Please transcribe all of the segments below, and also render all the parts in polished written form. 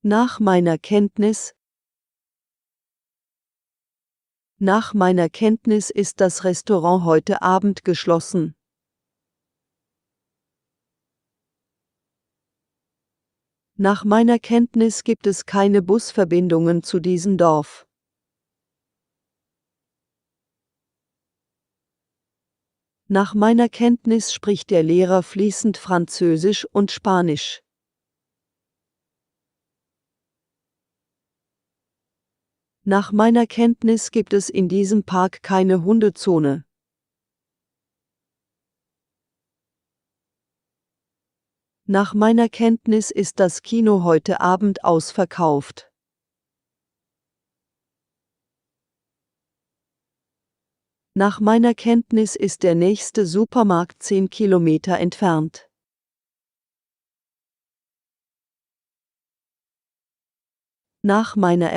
Nach meiner Kenntnis ist das Restaurant heute Abend geschlossen. Nach meiner Kenntnis gibt es keine Busverbindungen zu diesem Dorf. Nach meiner Kenntnis spricht der Lehrer fließend Französisch und Spanisch. Nach meiner Kenntnis gibt es in diesem Park keine Hundezone. Nach meiner Kenntnis ist das Kino heute Abend ausverkauft. Nach meiner Kenntnis ist der nächste Supermarkt 10 Kilometer entfernt. Nach meiner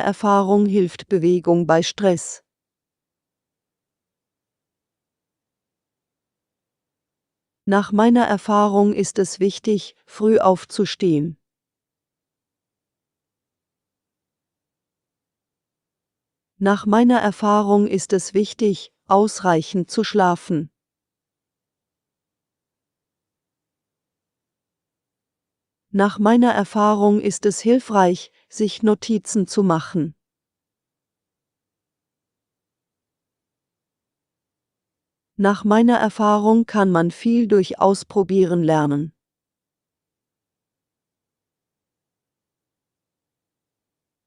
Erfahrung hilft Bewegung bei Stress. Nach meiner Erfahrung ist es wichtig, früh aufzustehen. Nach meiner Erfahrung ist es wichtig, ausreichend zu schlafen. Nach meiner Erfahrung ist es hilfreich, sich Notizen zu machen. Nach meiner Erfahrung kann man viel durch Ausprobieren lernen.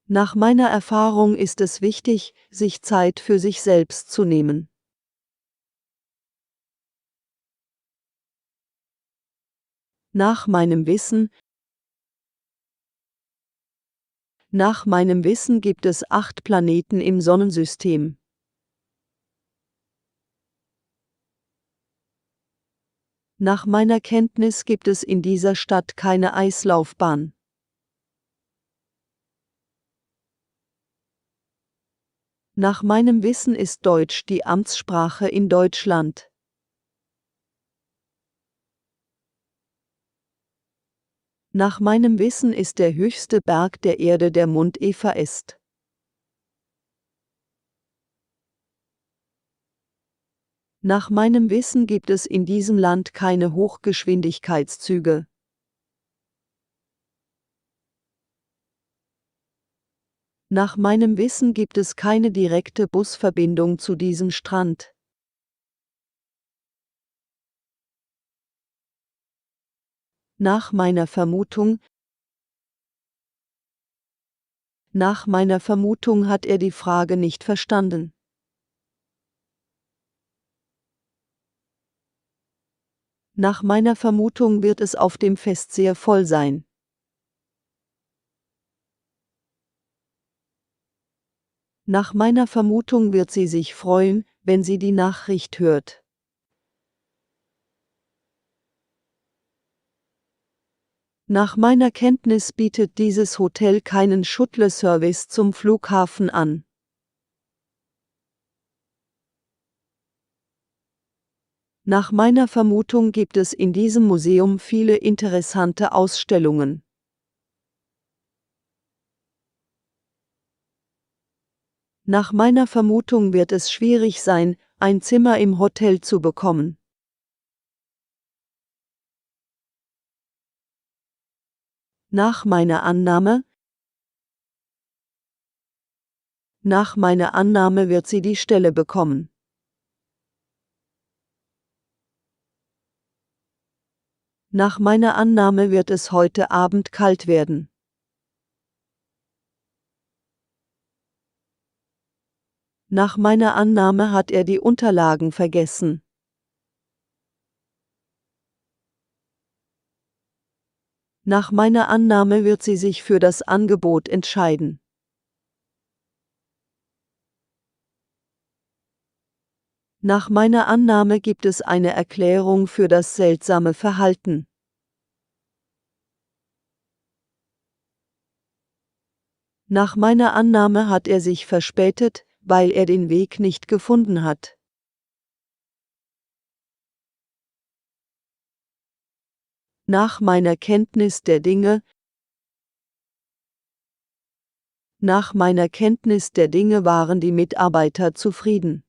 Nach meiner Erfahrung ist es wichtig, sich Zeit für sich selbst zu nehmen. Nach meinem Wissen gibt es 8 Planeten im Sonnensystem. Nach meiner Kenntnis gibt es in dieser Stadt keine Eislaufbahn. Nach meinem Wissen ist Deutsch die Amtssprache in Deutschland. Nach meinem Wissen ist der höchste Berg der Erde der Mount Everest. Nach meinem Wissen gibt es in diesem Land keine Hochgeschwindigkeitszüge. Nach meinem Wissen gibt es keine direkte Busverbindung zu diesem Strand. Nach meiner Vermutung hat er die Frage nicht verstanden. Nach meiner Vermutung wird es auf dem Fest sehr voll sein. Nach meiner Vermutung wird sie sich freuen, wenn sie die Nachricht hört. Nach meiner Kenntnis bietet dieses Hotel keinen Shuttle-Service zum Flughafen an. Nach meiner Vermutung gibt es in diesem Museum viele interessante Ausstellungen. Nach meiner Vermutung wird es schwierig sein, ein Zimmer im Hotel zu bekommen. Nach meiner Annahme wird sie die Stelle bekommen. Nach meiner Annahme wird es heute Abend kalt werden. Nach meiner Annahme hat er die Unterlagen vergessen. Nach meiner Annahme wird sie sich für das Angebot entscheiden. Nach meiner Annahme gibt es eine Erklärung für das seltsame Verhalten. Nach meiner Annahme hat er sich verspätet, weil er den Weg nicht gefunden hat. Nach meiner Kenntnis der Dinge. Nach meiner Kenntnis der Dinge waren die Mitarbeiter zufrieden.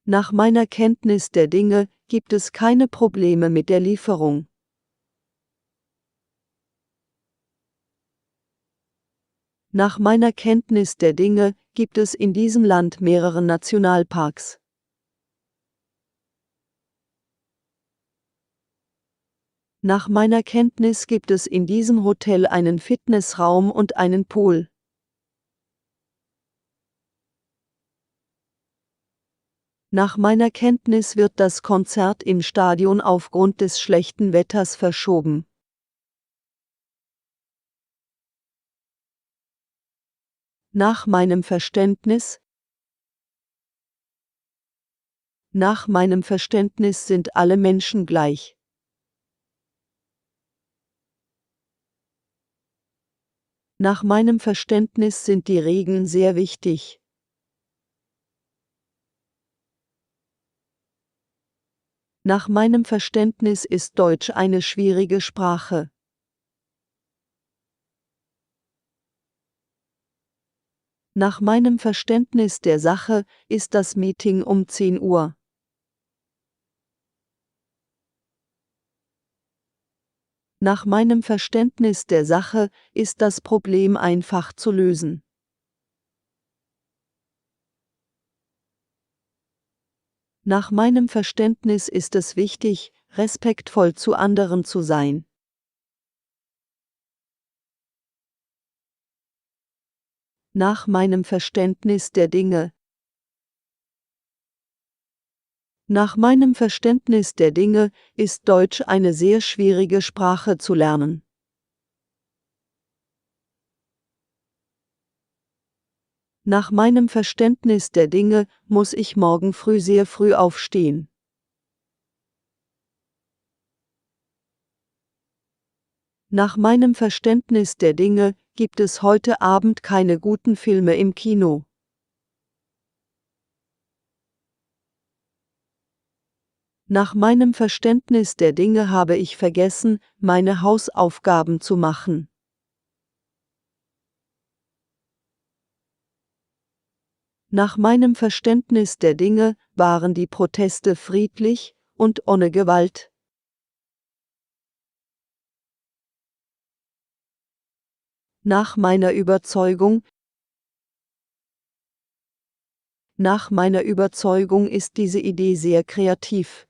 Nach meiner Kenntnis der Dinge gibt es keine Probleme mit der Lieferung. Nach meiner Kenntnis der Dinge gibt es in diesem Land mehrere Nationalparks. Nach meiner Kenntnis gibt es in diesem Hotel einen Fitnessraum und einen Pool. Nach meiner Kenntnis wird das Konzert im Stadion aufgrund des schlechten Wetters verschoben. Nach meinem Verständnis. Nach meinem Verständnis sind alle Menschen gleich. Nach meinem Verständnis sind die Regeln sehr wichtig. Nach meinem Verständnis ist Deutsch eine schwierige Sprache. Nach meinem Verständnis der Sache ist das Meeting um 10 Uhr. Nach meinem Verständnis der Sache ist das Problem einfach zu lösen. Nach meinem Verständnis ist es wichtig, respektvoll zu anderen zu sein. Nach meinem Verständnis der Dinge. Nach meinem Verständnis der Dinge ist Deutsch eine sehr schwierige Sprache zu lernen. Nach meinem Verständnis der Dinge muss ich morgen früh sehr früh aufstehen. Nach meinem Verständnis der Dinge gibt es heute Abend keine guten Filme im Kino. Nach meinem Verständnis der Dinge habe ich vergessen, meine Hausaufgaben zu machen. Nach meinem Verständnis der Dinge waren die Proteste friedlich und ohne Gewalt. Nach meiner Überzeugung. Nach meiner Überzeugung ist diese Idee sehr kreativ.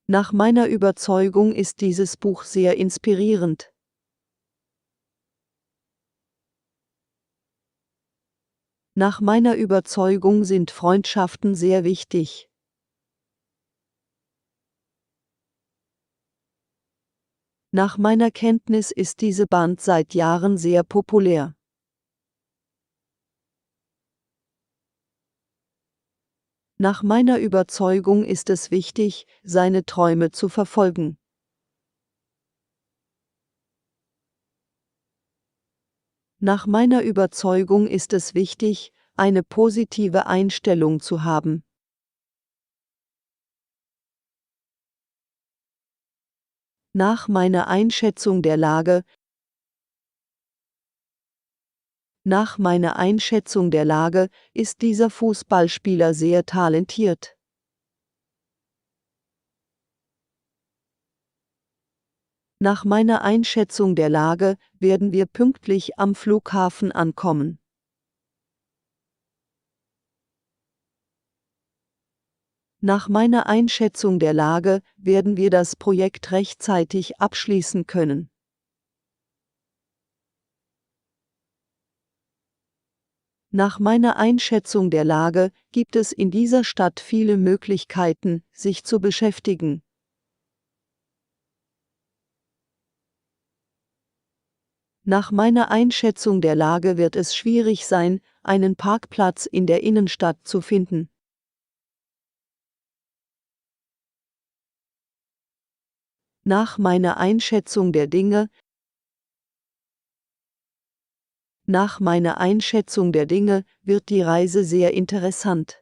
Nach meiner Überzeugung ist dieses Buch sehr inspirierend. Nach meiner Überzeugung sind Freundschaften sehr wichtig. Nach meiner Kenntnis ist diese Band seit Jahren sehr populär. Nach meiner Überzeugung ist es wichtig, seine Träume zu verfolgen. Nach meiner Überzeugung ist es wichtig, eine positive Einstellung zu haben. Nach meiner Einschätzung der Lage. Nach meiner Einschätzung der Lage ist dieser Fußballspieler sehr talentiert. Nach meiner Einschätzung der Lage werden wir pünktlich am Flughafen ankommen. Nach meiner Einschätzung der Lage werden wir das Projekt rechtzeitig abschließen können. Nach meiner Einschätzung der Lage gibt es in dieser Stadt viele Möglichkeiten, sich zu beschäftigen. Nach meiner Einschätzung der Lage wird es schwierig sein, einen Parkplatz in der Innenstadt zu finden. Nach meiner Einschätzung der Dinge. Nach meiner Einschätzung der Dinge wird die Reise sehr interessant.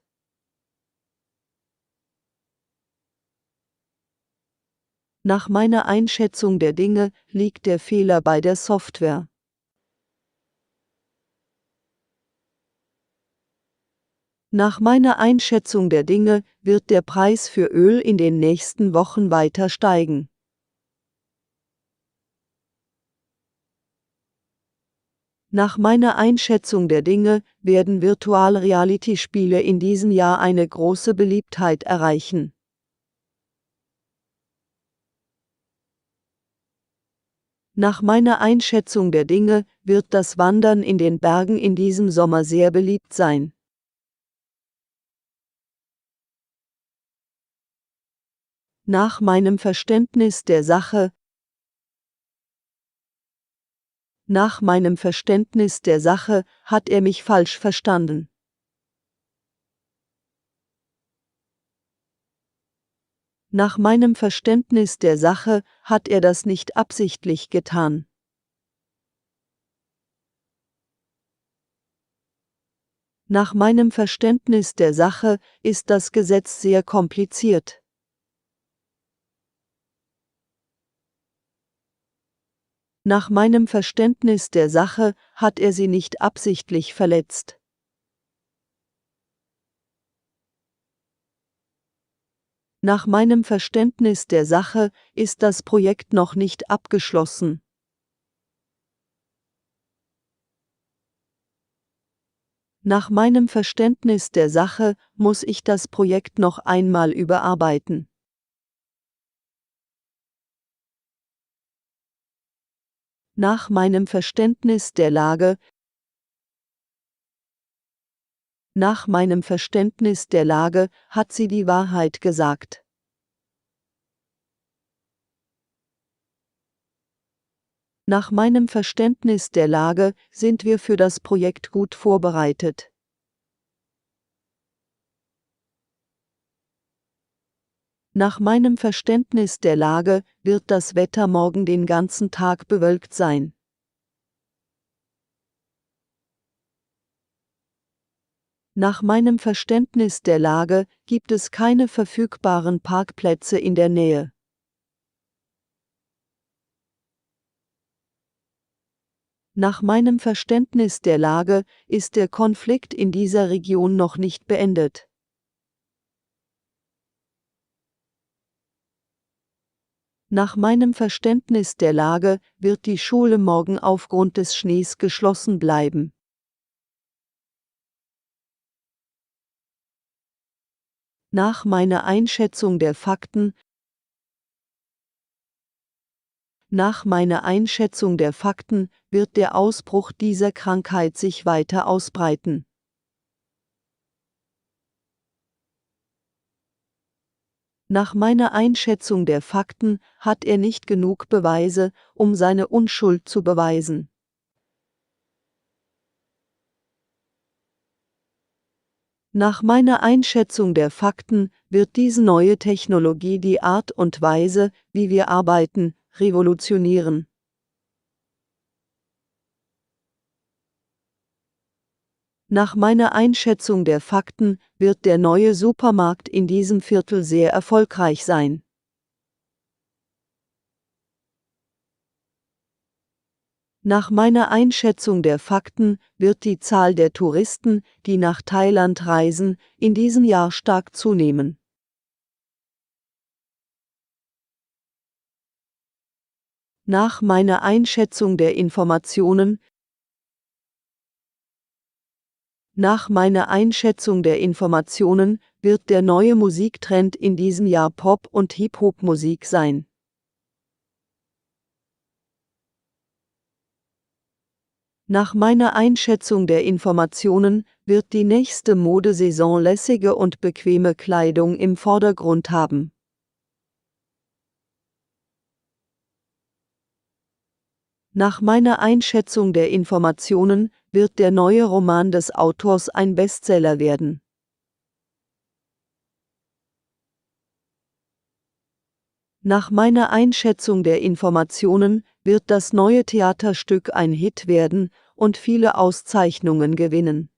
Nach meiner Einschätzung der Dinge liegt der Fehler bei der Software. Nach meiner Einschätzung der Dinge wird der Preis für Öl in den nächsten Wochen weiter steigen. Nach meiner Einschätzung der Dinge werden Virtual-Reality-Spiele in diesem Jahr eine große Beliebtheit erreichen. Nach meiner Einschätzung der Dinge wird das Wandern in den Bergen in diesem Sommer sehr beliebt sein. Nach meinem Verständnis der Sache Nach meinem Verständnis der Sache hat er mich falsch verstanden. Nach meinem Verständnis der Sache hat er das nicht absichtlich getan. Nach meinem Verständnis der Sache ist das Gesetz sehr kompliziert. Nach meinem Verständnis der Sache hat er sie nicht absichtlich verletzt. Nach meinem Verständnis der Sache ist das Projekt noch nicht abgeschlossen. Nach meinem Verständnis der Sache muss ich das Projekt noch einmal überarbeiten. Nach meinem Verständnis der Lage Nach meinem Verständnis der Lage hat sie die Wahrheit gesagt. Nach meinem Verständnis der Lage sind wir für das Projekt gut vorbereitet. Nach meinem Verständnis der Lage wird das Wetter morgen den ganzen Tag bewölkt sein. Nach meinem Verständnis der Lage gibt es keine verfügbaren Parkplätze in der Nähe. Nach meinem Verständnis der Lage ist der Konflikt in dieser Region noch nicht beendet. Nach meinem Verständnis der Lage wird die Schule morgen aufgrund des Schnees geschlossen bleiben. Nach meiner Einschätzung der Fakten Nach meiner Einschätzung der Fakten wird der Ausbruch dieser Krankheit sich weiter ausbreiten. Nach meiner Einschätzung der Fakten hat er nicht genug Beweise, um seine Unschuld zu beweisen. Nach meiner Einschätzung der Fakten wird diese neue Technologie die Art und Weise, wie wir arbeiten, revolutionieren. Nach meiner Einschätzung der Fakten wird der neue Supermarkt in diesem Viertel sehr erfolgreich sein. Nach meiner Einschätzung der Fakten wird die Zahl der Touristen, die nach Thailand reisen, in diesem Jahr stark zunehmen. Nach meiner Einschätzung der Informationen wird der neue Musiktrend in diesem Jahr Pop- und Hip-Hop-Musik sein. Nach meiner Einschätzung der Informationen wird die nächste Modesaison lässige und bequeme Kleidung im Vordergrund haben. Nach meiner Einschätzung der Informationen wird der neue Roman des Autors ein Bestseller werden. Nach meiner Einschätzung der Informationen wird das neue Theaterstück ein Hit werden und viele Auszeichnungen gewinnen.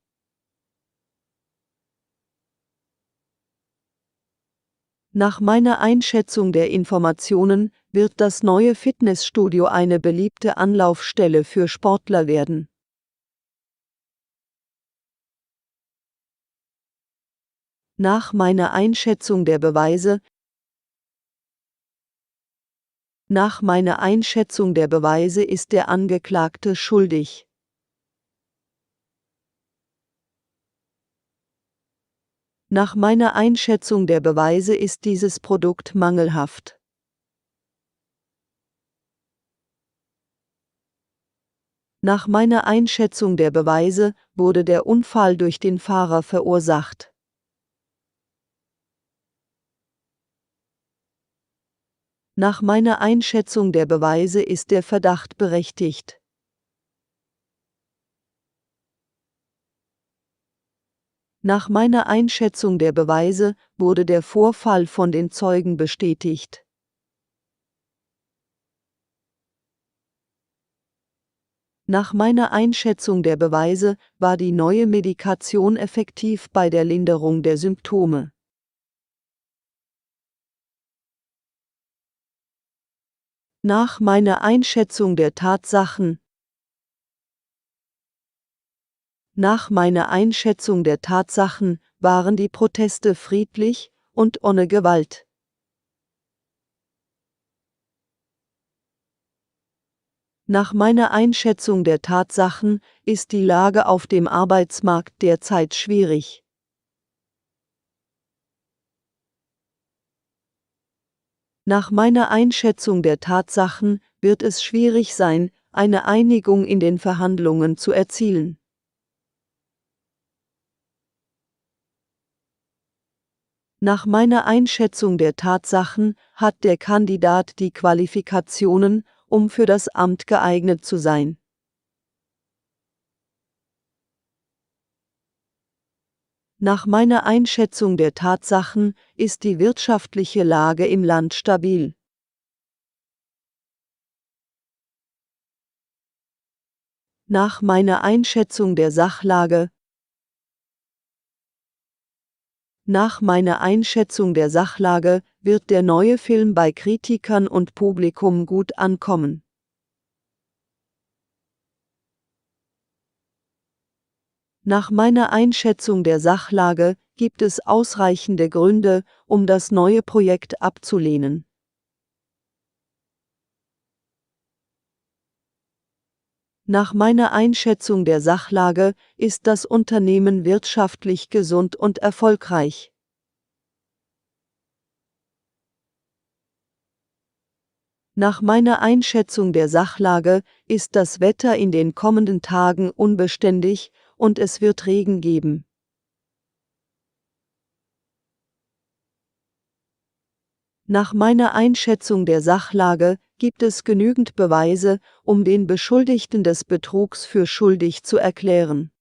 Nach meiner Einschätzung der Informationen wird das neue Fitnessstudio eine beliebte Anlaufstelle für Sportler werden. Nach meiner Einschätzung der Beweise ist der Angeklagte schuldig. Nach meiner Einschätzung der Beweise ist dieses Produkt mangelhaft. Nach meiner Einschätzung der Beweise wurde der Unfall durch den Fahrer verursacht. Nach meiner Einschätzung der Beweise ist der Verdacht berechtigt. Nach meiner Einschätzung der Beweise wurde der Vorfall von den Zeugen bestätigt. Nach meiner Einschätzung der Beweise war die neue Medikation effektiv bei der Linderung der Symptome. Nach meiner Einschätzung der Tatsachen waren die Proteste friedlich und ohne Gewalt. Nach meiner Einschätzung der Tatsachen ist die Lage auf dem Arbeitsmarkt derzeit schwierig. Nach meiner Einschätzung der Tatsachen wird es schwierig sein, eine Einigung in den Verhandlungen zu erzielen. Nach meiner Einschätzung der Tatsachen hat der Kandidat die Qualifikationen, um für das Amt geeignet zu sein. Nach meiner Einschätzung der Tatsachen ist die wirtschaftliche Lage im Land stabil. Nach meiner Einschätzung der Sachlage wird der neue Film bei Kritikern und Publikum gut ankommen. Nach meiner Einschätzung der Sachlage gibt es ausreichende Gründe, um das neue Projekt abzulehnen. Nach meiner Einschätzung der Sachlage ist das Unternehmen wirtschaftlich gesund und erfolgreich. Nach meiner Einschätzung der Sachlage ist das Wetter in den kommenden Tagen unbeständig und es wird Regen geben. Nach meiner Einschätzung der Sachlage gibt es genügend Beweise, um den Beschuldigten des Betrugs für schuldig zu erklären.